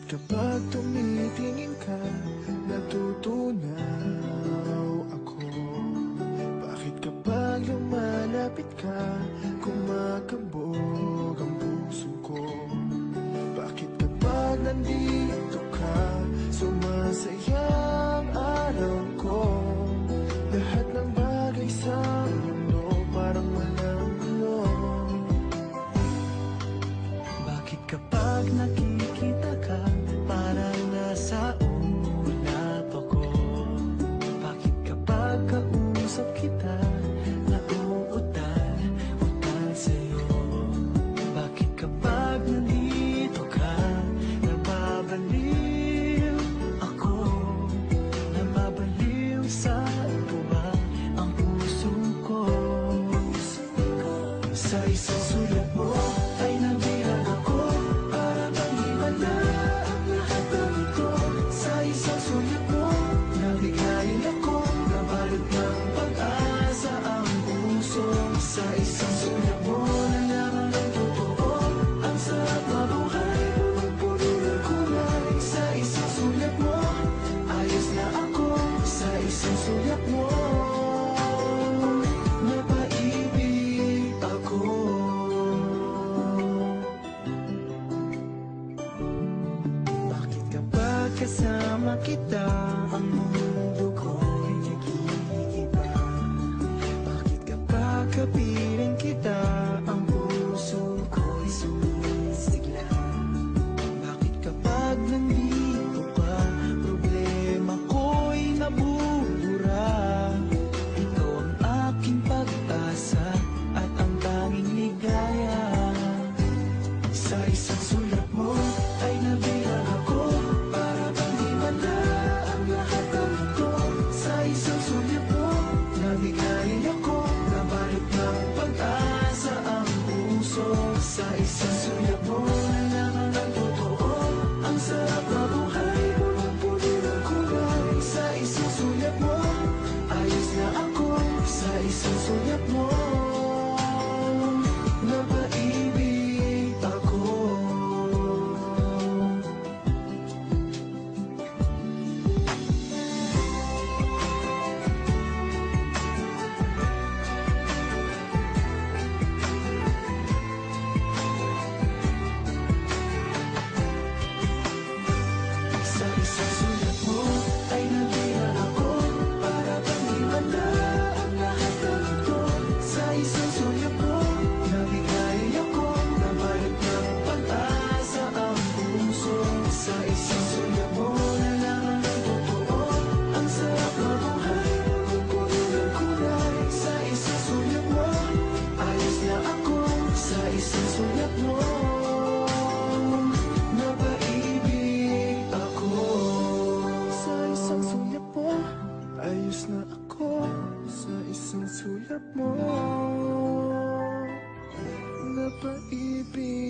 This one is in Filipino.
kapag tumitingin ka, natutunaw ako? Bakit kapag lumalapit ka, kumakabog ang puso ko? Bakit kapag nandito ka, sumasaya ang araw ko? Lahat ng bagay sa mundo parang walang gulo. Bakit kapag nakikita ka, parang nasa ulap ako? Bakit kapag kausap kita, nauutal sa'yo? Bakit kapag nandito ka, nababaliw ako? Nababaliw sa tuwa ang puso ko. Sa isang sulat mo ay nabihan ako, para bang himala ang lahat ng ito. Sa isang sulat mo, nabigayin ako, nabalot ng pag-asa ang puso. Sa isang sulat mo, nalaman ng totoo, ang sarap mabuhay, punong-puno ng kulay. Sa isang sulat mo, ayos na ako. Sa isang sulat mo, napaibig ako. Bakit kapag kasama kita, ang mundo ko'y nag-iiba? Bakit kapag kapiling kita, ang puso ko'y sumisigla? Bakit kapag nandito ka, problema ko'y nabubura? Ikaw ang aking pag-asa at ang tanging ligaya. Sa isang sulat mo ay nabilang ako, para bang himala ang lahat ng ito. Sa isang sulat mo, nabigayin ako, nabalot ng pag-asa ang puso. Sa isang sulat mo, nalaman ng totoo, ang sarap mabuhay, punong-puno ng kulay. Sa isang sulat mo, ayos na ako. Sa isang sulat mo, napaibig ako. Sa isang sulat mo ay nabilang ako, para bang himala ang lahat ng ito. Sa isang sulat mo, nabigay ako, nabalot ng pag-asa ang puso. Sa isang sulat mo, nalaman ng totoo, ang sarap mabuhay, punong-puno ng kulay. Sa isang sulat mo, ayos na ako. Sa isang sulat mo, napaibig ako. Sa isang sulat mo, ayos na ako. Sa isang sulat mo, napaibig